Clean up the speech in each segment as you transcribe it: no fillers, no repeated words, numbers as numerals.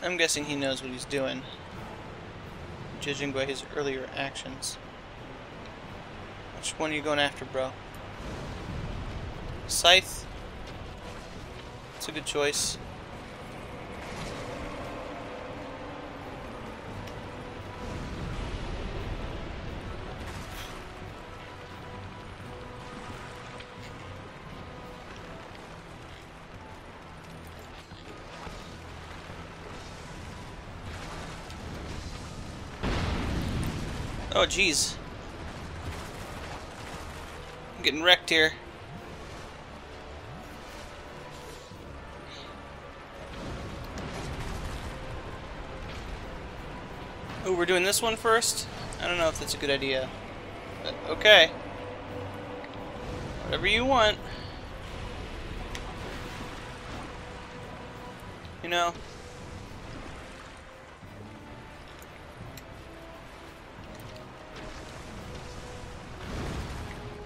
I'm guessing he knows what he's doing, judging by his earlier actions. Which one are you going after, bro? Scythe? It's a good choice. Oh, jeez. I'm getting wrecked here. Oh, we're doing this one first? I don't know if that's a good idea. But okay. Whatever you want. You know.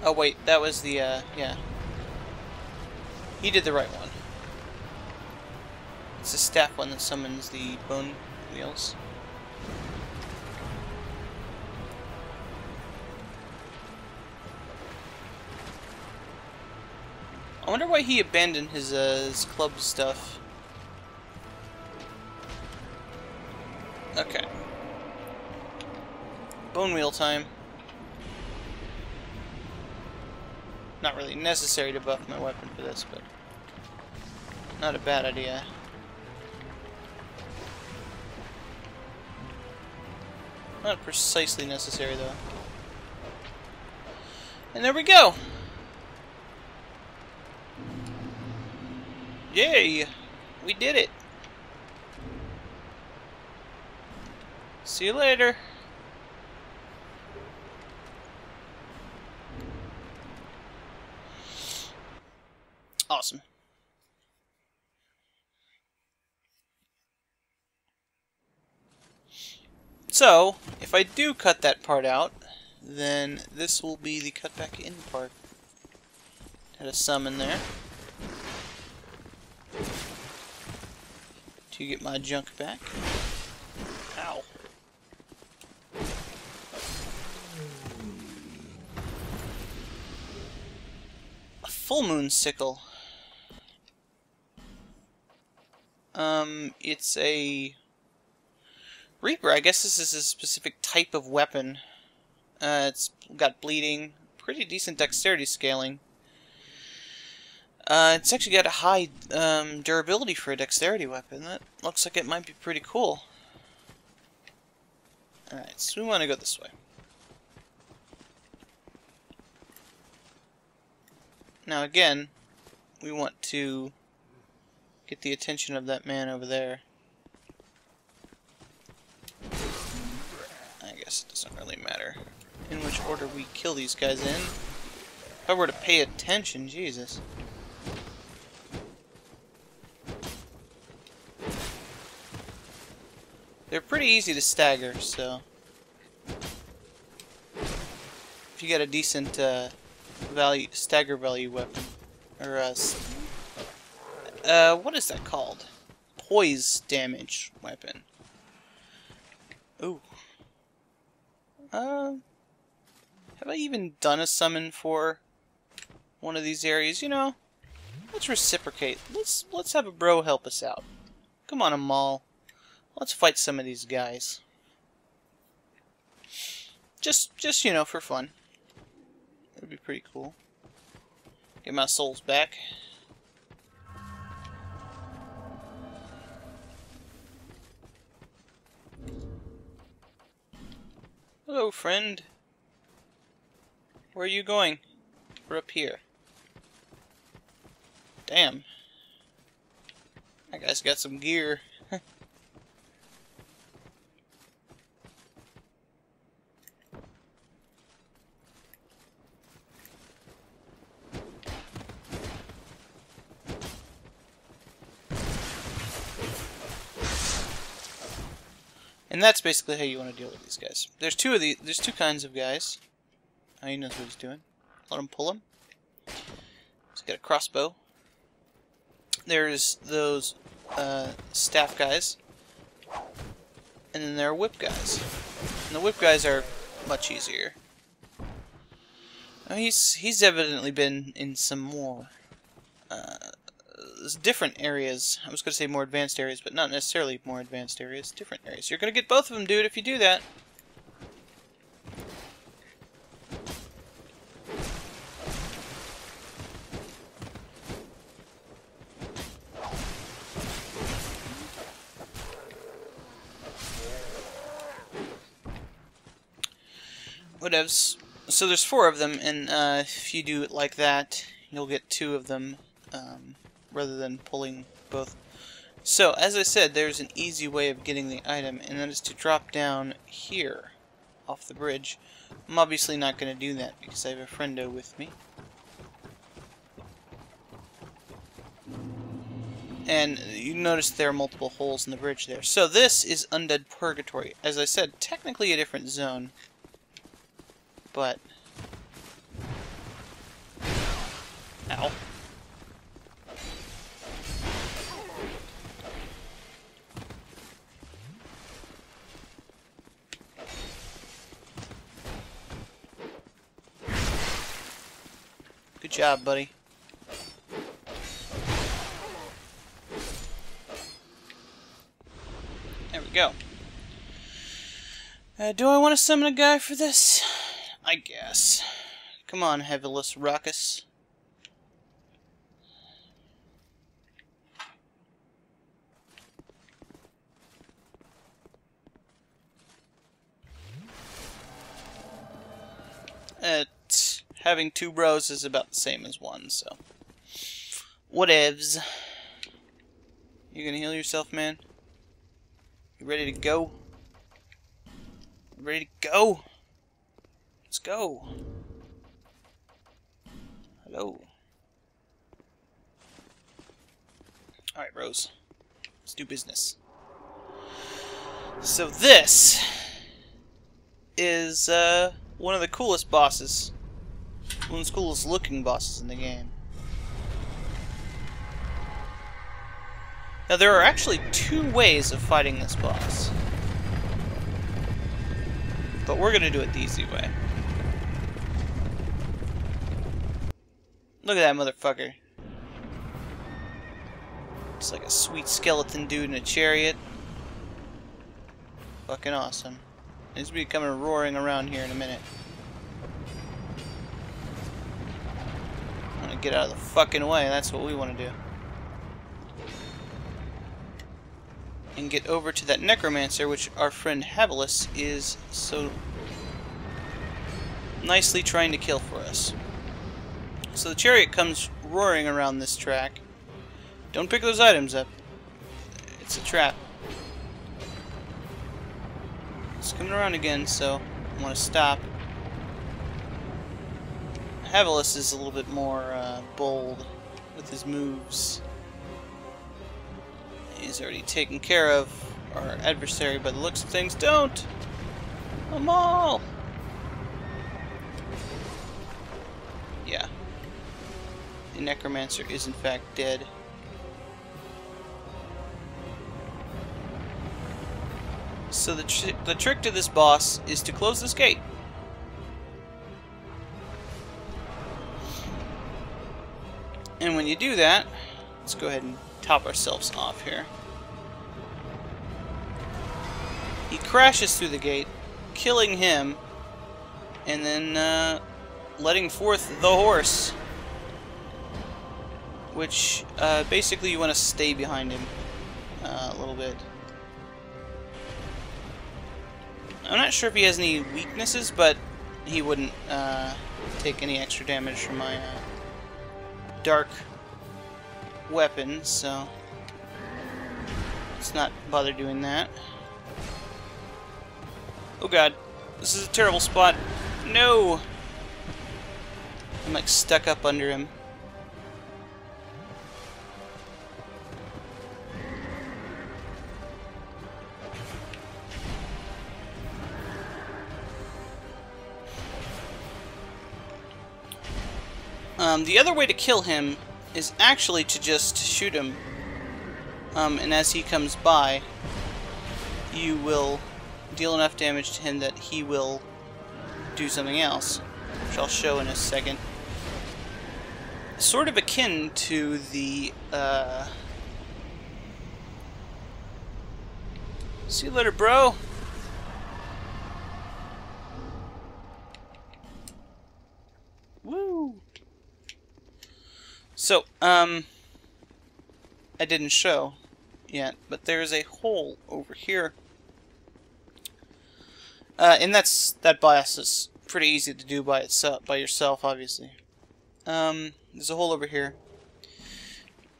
Oh wait, that was the, yeah. He did the right one. It's the staff one that summons the bone wheels. I wonder why he abandoned his club stuff. Okay. Bone wheel time. Not really necessary to buff my weapon for this, but not a bad idea. Not precisely necessary, though. And there we go! Yay! We did it! See you later! Awesome. So, if I do cut that part out, then this will be the cut back in part. Had a summon there. To get my junk back. Ow. A full moon sickle. It's a Reaper. I guess this is a specific type of weapon. It's got bleeding, pretty decent dexterity scaling. It's actually got a high durability for a dexterity weapon. That looks like it might be pretty cool. Alright, so we want to go this way. Now again, we want to get the attention of that man over there. I guess it doesn't really matter in which order we kill these guys in. If I were to pay attention, Jesus. They're pretty easy to stagger, so if you get a decent stagger value weapon, or what is that called? Poise damage weapon. Ooh. Have I even done a summon for one of these areas? You know, let's reciprocate. Let's have a bro help us out. Come on, Amal. Let's fight some of these guys. Just you know, for fun. That'd be pretty cool. Get my souls back. Hello, friend. Where are you going? We're up here. Damn. That guy's got some gear. And that's basically how you want to deal with these guys. There's two kinds of guys. He knows what he's doing. Let him pull him. He's got a crossbow. There's those staff guys And then there are whip guys. And the whip guys are much easier. Now he's evidently been in some more different areas. I was going to say more advanced areas, but not necessarily more advanced areas. Different areas. You're going to get both of them, dude, if you do that. Whatevs. So there's 4 of them, and if you do it like that, you'll get 2 of them, rather than pulling both. So, as I said, there's an easy way of getting the item, and that is to drop down here, off the bridge. I'm obviously not going to do that, because I have a friendo with me. And you notice there are multiple holes in the bridge there. So this is Undead Purgatory. As I said, technically a different zone. But... Ow. Good job, buddy. There we go. Do I want to summon a guy for this? I guess. Come on, Heaviless Ruckus. Having 2 bros is about the same as 1, so... Whatevs. You gonna heal yourself, man? You ready to go? You ready to go? Let's go. Hello. Alright, Rose. Let's do business. So this is one of the coolest bosses. One of the coolest looking bosses in the game. Now there are actually 2 ways of fighting this boss. But we're gonna do it the easy way. Look at that motherfucker. It's like a sweet skeleton dude in a chariot. Fucking awesome. He's gonna be coming roaring around here in a minute. I'm gonna get out of the fucking way, that's what we want to do. And get over to that necromancer, which our friend Heaviless is so nicely trying to kill for us. So the chariot comes roaring around this track. Don't pick those items up. It's a trap. It's coming around again, so I want to stop. Heaviless is a little bit more bold with his moves. He's already taken care of our adversary by the looks of things. Don't! Amal! Yeah. The necromancer is in fact dead. So the trick to this boss is to close this gate. And when you do that, let's go ahead and top ourselves off here. He crashes through the gate, killing him, and then letting forth the horse. Which, basically you want to stay behind him a little bit. I'm not sure if he has any weaknesses, but he wouldn't take any extra damage from my dark weapon, so let's not bother doing that. Oh god, this is a terrible spot. No! I'm like stuck up under him. The other way to kill him is actually to just shoot him, and as he comes by, you will deal enough damage to him that he will do something else, which I'll show in a second. Sort of akin to the, see you later, bro! Woo! So, I didn't show yet, but there's a hole over here. And that boss is pretty easy to do by itself, by yourself, obviously. There's a hole over here.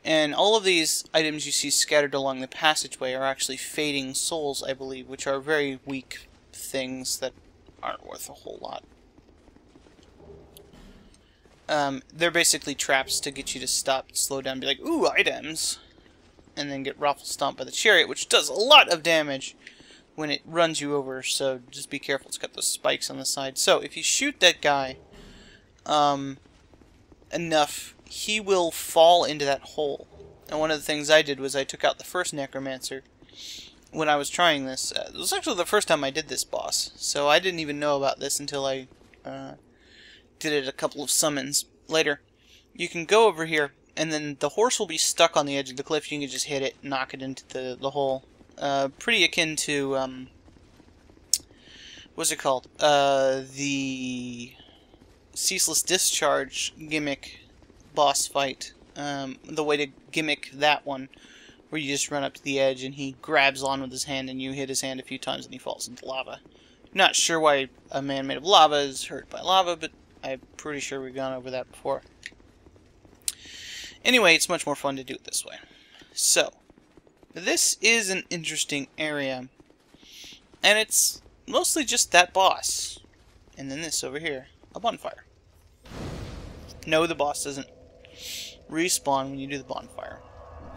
And all of these items you see scattered along the passageway are actually fading souls, I believe, which are very weak things that aren't worth a whole lot. They're basically traps to get you to stop, slow down, be like, ooh, items! And then get raffle stomped by the chariot, which does a lot of damage when it runs you over, so just be careful. It's got those spikes on the side. So, if you shoot that guy enough, he will fall into that hole. And one of the things I did was I took out the first necromancer when I was trying this. It was actually the first time I did this boss, so I didn't even know about this until I did it a couple of summons later. You can go over here, and then the horse will be stuck on the edge of the cliff. You can just hit it, knock it into the hole. Pretty akin to, what's it called? The Ceaseless Discharge gimmick boss fight. The way to gimmick that one, where you just run up to the edge and he grabs on with his hand and you hit his hand a few times and he falls into lava. Not sure why a man made of lava is hurt by lava, but I'm pretty sure we've gone over that before. Anyway, it's much more fun to do it this way. So, this is an interesting area, and it's mostly just that boss. And then this over here, a bonfire. No, the boss doesn't respawn when you do the bonfire,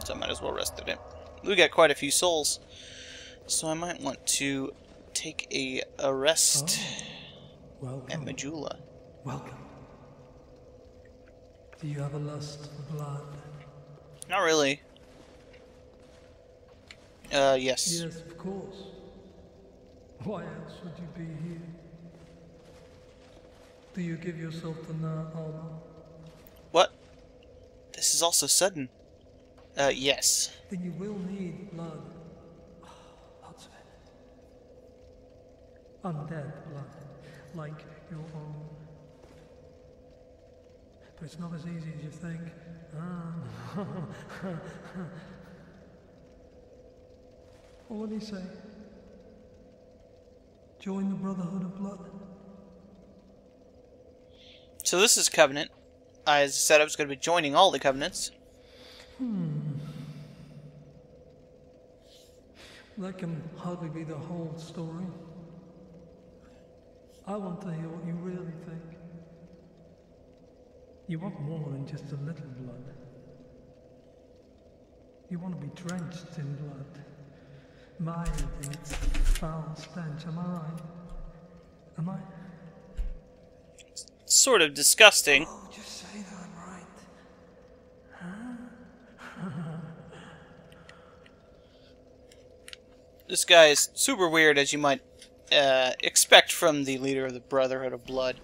so I might as well rest it in. We got quite a few souls, so I might want to take a rest at Majula. Welcome. Do you have a lust for blood? Not really. Yes. Yes, of course. Why else would you be here? Do you give yourself the honor? What? This is all so sudden. Yes. Then you will need blood. Lots of it. Undead blood. Like your own. But it's not as easy as you think. What did he say? Join the Brotherhood of Blood. So this is Covenant. As I said, I was going to be joining all the Covenants. That can hardly be the whole story. I want to hear what you really think. You want more than just a little blood. You want to be drenched in blood. Mired in its foul stench, am I right? Am I? It's sort of disgusting. Oh, just say that I'm right. Huh? This guy is super weird, as you might expect from the leader of the Brotherhood of Blood.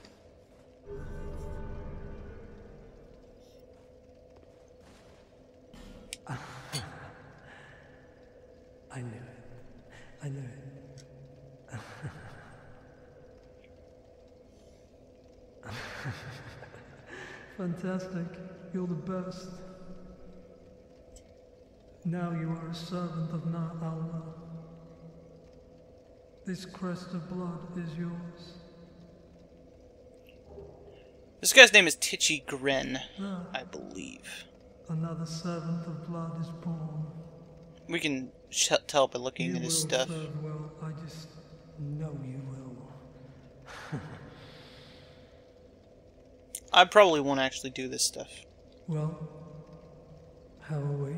I knew it. I knew it. Fantastic. You're the best. Now you are a servant of Na-Allah. This crest of blood is yours. This guy's name is Titchy Gren, I believe. Another servant of blood is born. We can tell by looking at his stuff. You will serve well. I just know you will. I probably won't actually do this stuff. Well, how are we?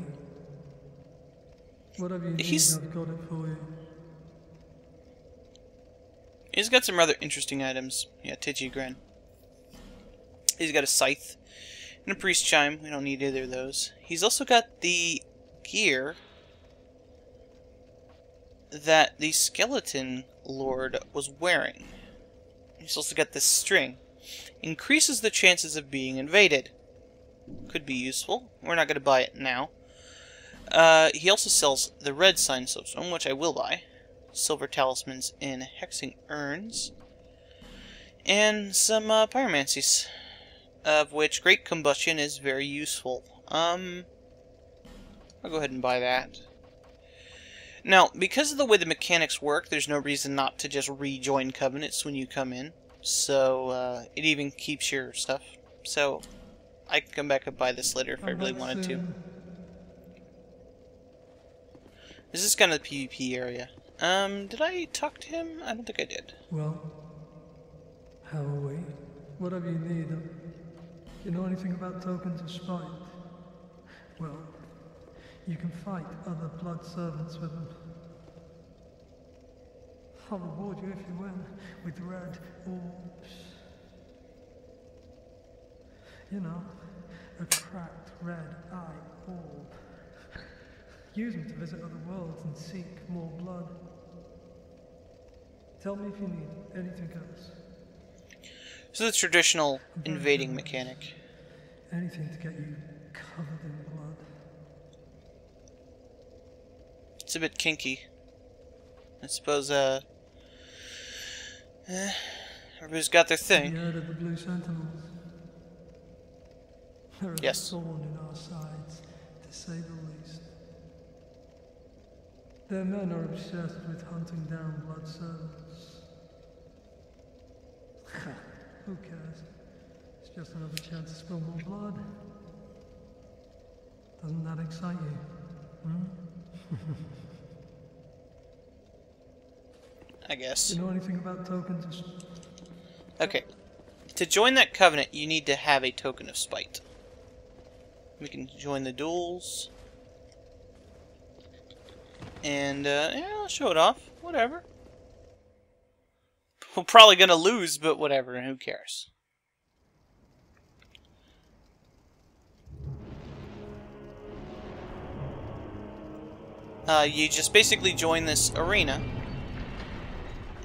Whatever you need, I've got it for you. He's got some rather interesting items. Yeah, Titchy Gren. He's got a scythe and a priest chime. We don't need either of those. He's also got the gear that the skeleton lord was wearing. He's also got this string. Increases the chances of being invaded. Could be useful. We're not going to buy it now. He also sells the red sign soapstone, which I will buy. Silver talismans and hexing urns. And some pyromancies, of which great combustion is very useful. I'll go ahead and buy that. Now, because of the way the mechanics work, there's no reason not to just rejoin covenants when you come in. So, it even keeps your stuff. So, I can come back and buy this later if I really wanted to. This is kind of the PvP area. Did I talk to him? I don't think I did. Well, how are we? Whatever you need. You know anything about tokens of spite? Well, you can fight other blood servants with them. I'll reward you if you win with red orbs. You know, a cracked red eye orb. Use them to visit other worlds and seek more blood. Tell me if you need anything else. So the traditional invading mechanic. Anything to get you covered in blood. It's a bit kinky. I suppose, everybody's got their thing. Have you heard of the Blue Sentinels? They're a thorn in our sides, to say the least. Their men are obsessed with hunting down blood servants. Who cares? It's just another chance to spill more blood. Doesn't that excite you? I guess. Do you know anything about tokens? Okay. To join that covenant, you need to have a token of spite. We can join the duels. And, yeah, I'll show it off. Whatever. We're probably gonna lose, but whatever. Who cares? You just basically join this arena.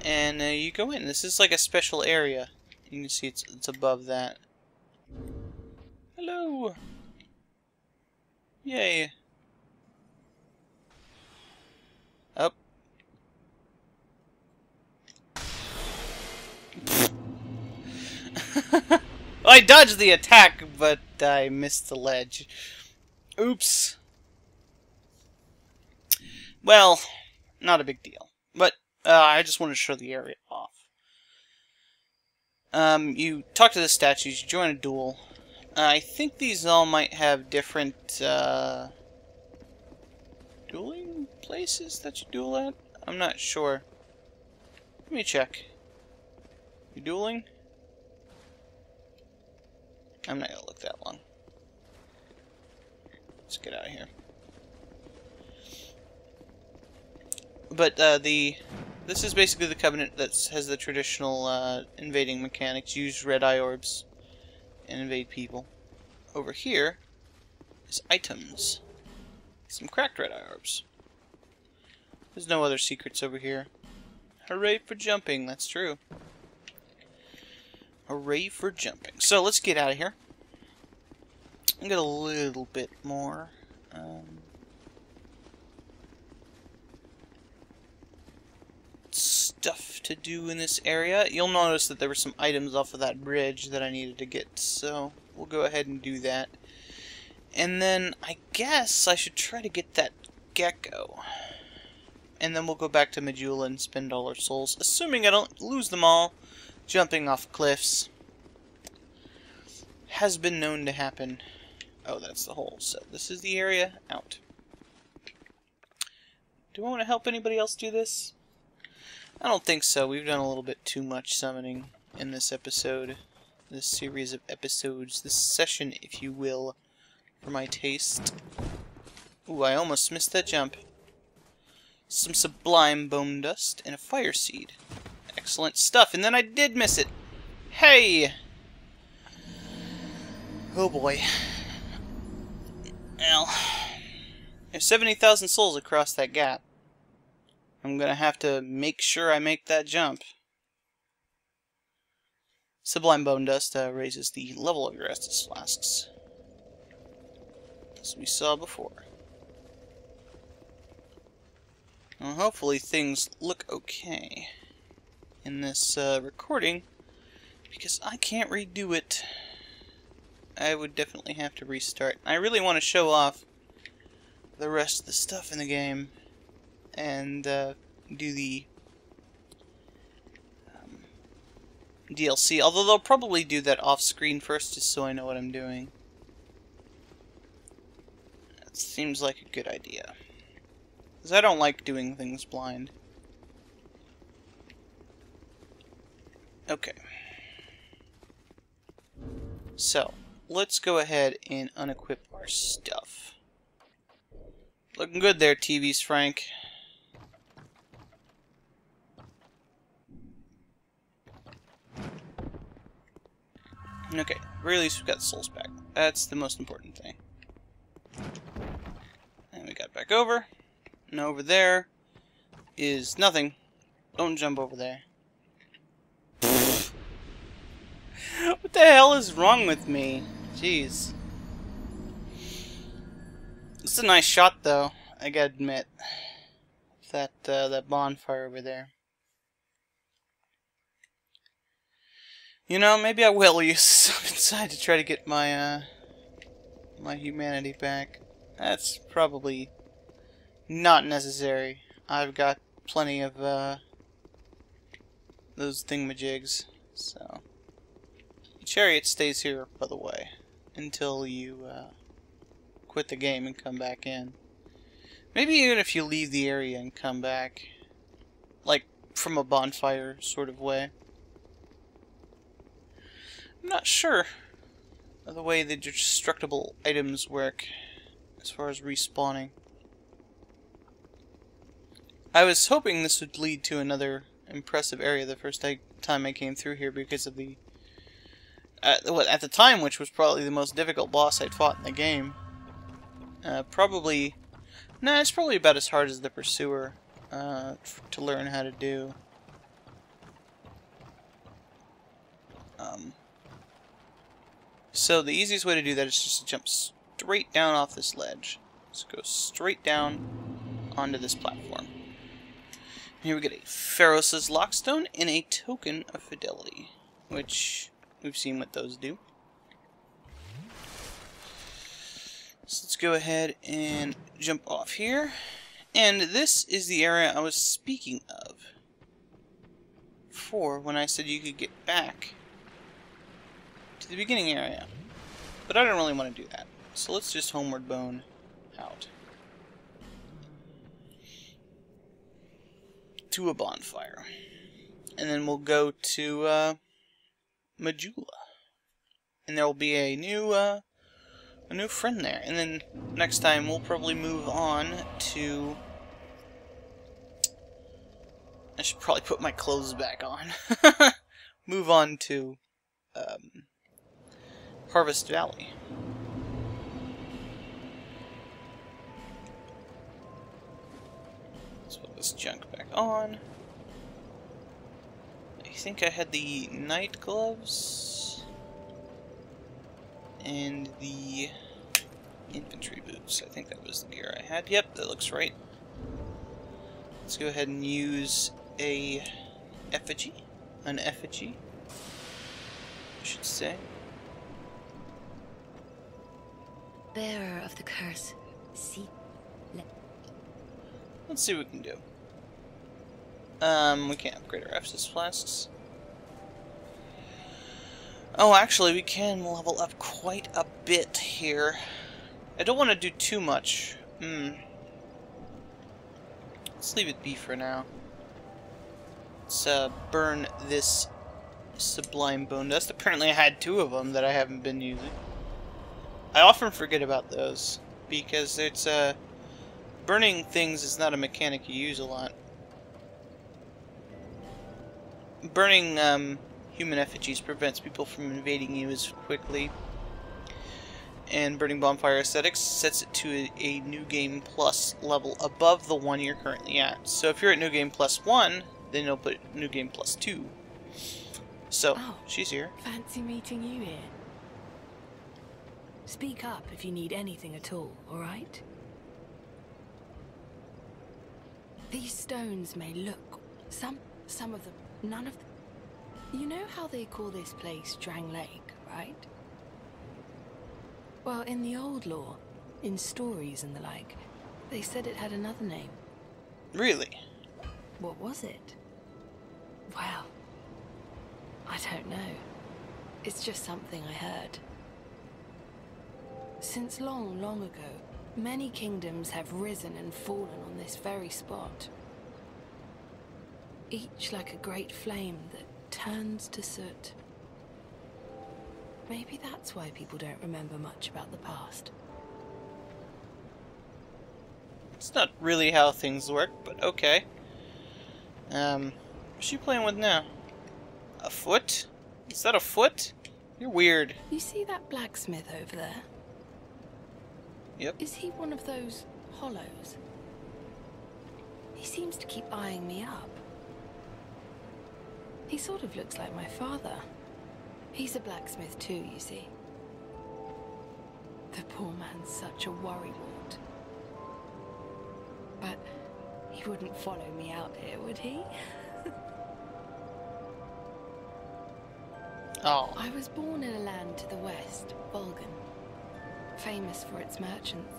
And you go in. This is like a special area. You can see it's above that. Hello! Yay! Up. I dodged the attack, but I missed the ledge. Oops. Well, not a big deal. But I just wanted to show the area off. You talk to the statues, you join a duel. I think these all might have different dueling places that you duel at? I'm not sure. Let me check. You dueling? I'm not gonna look that long. Let's get out of here. But this is basically the covenant that has the traditional invading mechanics. Use red eye orbs and invade people. Over here is items. Some cracked red eye orbs. There's no other secrets over here. Hooray for jumping, that's true. Hooray for jumping. So let's get out of here. I'll get a little bit more. Stuff to do in this area. You'll notice that there were some items off of that bridge that I needed to get, so we'll go ahead and do that. And then I guess I should try to get that gecko. And then we'll go back to Majula and spend all our souls, assuming I don't lose them all jumping off cliffs. Has been known to happen. Oh, that's the hole. So this is the area out. Do I want to help anybody else do this? I don't think so. We've done a little bit too much summoning in this episode. This series of episodes. This session, if you will, for my taste. Ooh, I almost missed that jump. Some sublime bone dust and a fire seed. Excellent stuff. And then I did miss it. Hey! Oh boy. Well, there's 70,000 souls across that gap. I'm gonna have to make sure I make that jump. Sublime Bone Dust raises the level of your Estus flasks, as we saw before. Well, hopefully things look okay in this recording, because I can't redo it. I would definitely have to restart. I really want to show off the rest of the stuff in the game and do the DLC, although they'll probably do that off screen first just so I know what I'm doing. That seems like a good idea, because I don't like doing things blind. Okay, so let's go ahead and unequip our stuff. Looking good there, TV's Frank. Okay, at the very least we've got the souls back. That's the most important thing. And we got back over. And over there is nothing. Don't jump over there. What the hell is wrong with me? Jeez. It's a nice shot, though, I gotta admit. That bonfire over there. You know, maybe I will use some inside to try to get my my humanity back. That's probably not necessary. I've got plenty of those thingamajigs. So, Chariot stays here, by the way, until you quit the game and come back in. Maybe even if you leave the area and come back, like from a bonfire sort of way. I'm not sure of the way the destructible items work as far as respawning. I was hoping this would lead to another impressive area the first time I came through here because of the at the time, which was probably the most difficult boss I'd fought in the game. It's probably about as hard as the Pursuer to learn how to do. So the easiest way to do that is just to jump straight down off this ledge. Let's go straight down onto this platform. Here we get a Pharos' Lockstone and a Token of Fidelity, which we've seen what those do. So let's go ahead and jump off here. And this is the area I was speaking of before when I said you could get back to the beginning area. But I don't really want to do that. So let's just Homeward Bone out to a bonfire. And then we'll go to Majula. And there will be a new friend there. And then next time we'll probably move on to... I should probably put my clothes back on. Move on to Harvest Valley. Let's put this junk back on. I think I had the night gloves and the infantry boots. I think that was the gear I had. Yep, that looks right. Let's go ahead and use an effigy, I should say. Bearer of the curse, see. Let's see what we can do. We can't upgrade our Estus flasks. Oh, actually, we can level up quite a bit here. I don't want to do too much. Let's leave it be for now. Let's burn this Sublime Bone Dust. Apparently I had 2 of them that I haven't been using. I often forget about those, because it's burning things is not a mechanic you use a lot. Burning human effigies prevents people from invading you as quickly and Burning Bonfire Aesthetics sets it to a New Game Plus level above the one you're currently at. So if you're at New Game Plus 1, then you'll put New Game Plus 2. So, Oh, she's here. fancy meeting you here. Speak up if you need anything at all, alright? These stones may look... Some of them, none of them... You know how they call this place Drang Lake, right? Well, in the old lore, in stories and the like, they said it had another name. Really? What was it? Well, I don't know. It's just something I heard. Since long, long ago, many kingdoms have risen and fallen on this very spot. Each like a great flame that turns to soot. Maybe that's why people don't remember much about the past. It's not really how things work, but okay. What's she playing with now? A foot? Is that a foot? You're weird. You see that blacksmith over there? Yep. Is he one of those hollows? He seems to keep eyeing me up. He sort of looks like my father. He's a blacksmith too, you see. The poor man's such a worrywart. But he wouldn't follow me out here, would he? Oh. I was born in a land to the west, Volgan, famous for its merchants.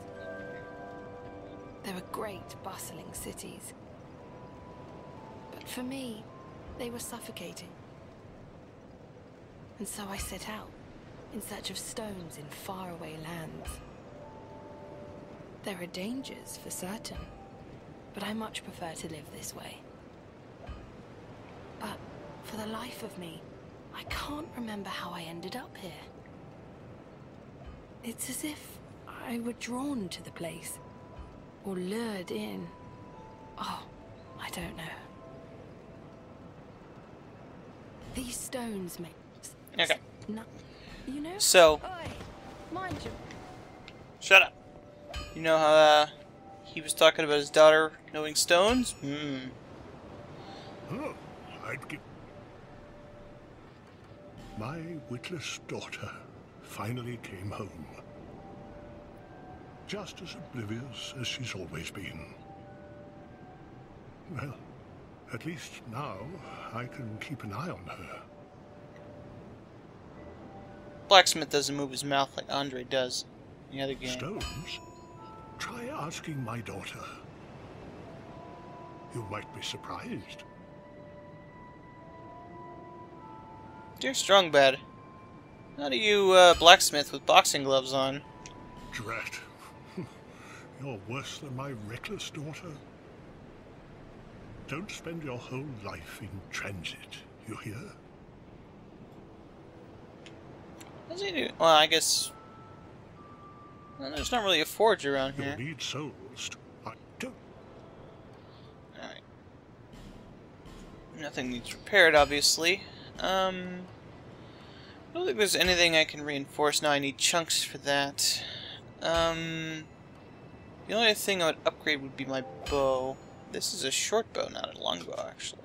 There were great, bustling cities. But for me, they were suffocating. And so I set out, in search of stones in faraway lands. There are dangers, for certain, but I much prefer to live this way. But for the life of me, I can't remember how I ended up here. It's as if I were drawn to the place, or lured in. Oh, I don't know. These stones make... Okay. No, you know? So, Oi, mind you. shut up. You know how he was talking about his daughter knowing stones? Oh, I'd give... My witless daughter finally came home. Just as oblivious as she's always been. Well, at least now I can keep an eye on her. Blacksmith doesn't move his mouth like Andre does in the other game. Stones? Try asking my daughter. You might be surprised. Dear Strongbad, how do you blacksmith with boxing gloves on? Drat. You're worse than my reckless daughter. Don't spend your whole life in transit, you hear? What does he do? Well, I guess... Well, there's not really a forge around here. You'll need souls. I don't... Alright. Nothing needs repaired, obviously. I don't think there's anything I can reinforce. Now I need chunks for that. The only thing I would upgrade would be my bow. This is a short bow, not a long bow, actually.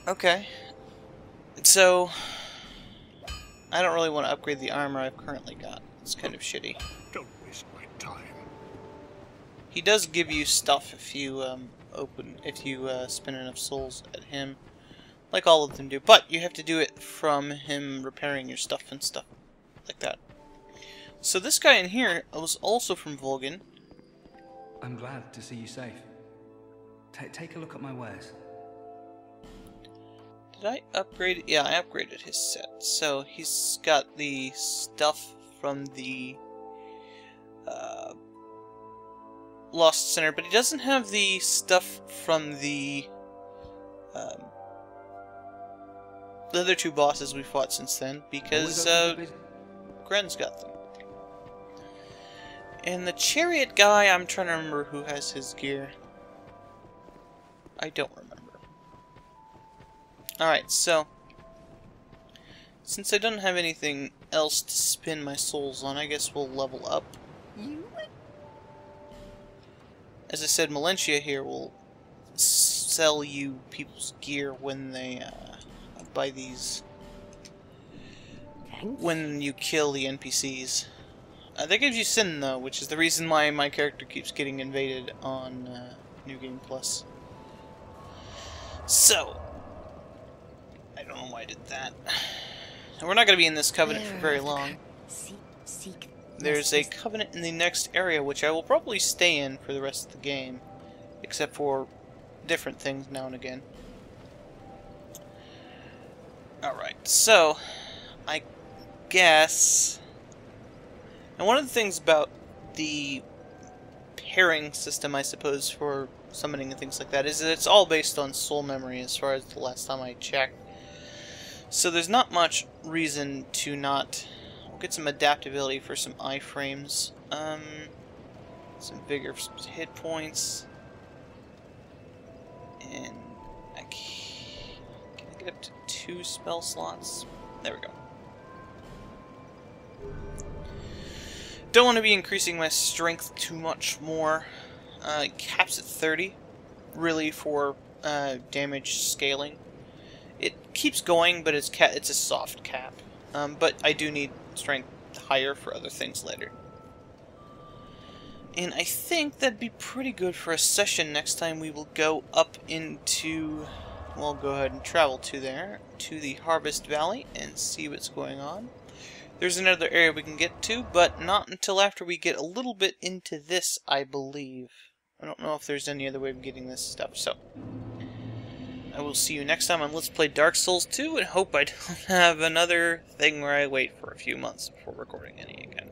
Okay. So, I don't really want to upgrade the armor I've currently got. It's kind of shitty. Don't waste my time. He does give you stuff if you spend enough souls at him, like all of them do. But you have to do it from him repairing your stuff and stuff like that. So this guy in here was also from Volgan. I'm glad to see you safe. Take a look at my wares. Did I upgrade? Yeah, I upgraded his set. So he's got the stuff from the Lost Center, but he doesn't have the stuff from the other two bosses we fought since then, because Gren's got them. And the Chariot guy, I'm trying to remember who has his gear. I don't remember. Alright, so since I don't have anything else to spend my souls on, I guess we'll level up. As I said, Melentia here will sell you people's gear when they buy these. Thanks. When you kill the NPCs. That gives you Sin, though, which is the reason why my character keeps getting invaded on New Game Plus. So, I don't know why I did that. And we're not going to be in this covenant for very long. There's a covenant in the next area, which I will probably stay in for the rest of the game, except for different things now and again. Alright, so, I guess... And one of the things about the pairing system, I suppose, for summoning and things like that, is that it's all based on soul memory as far as the last time I checked. So there's not much reason to not... We'll get some adaptability for some iframes. Some vigor for some hit points. And can I get up to 2 spell slots? There we go. Don't want to be increasing my strength too much more. It caps at 30, really, for damage scaling. It keeps going, but it's a soft cap. But I do need strength higher for other things later. And I think that'd be pretty good for a session. Next time we will go up into... We'll go ahead and travel to there, to the Harvest Valley, and see what's going on. There's another area we can get to, but not until after we get a little bit into this, I believe. I don't know if there's any other way of getting this stuff, so... I will see you next time on Let's Play Dark Souls 2, and hope I don't have another thing where I wait for a few months before recording any again.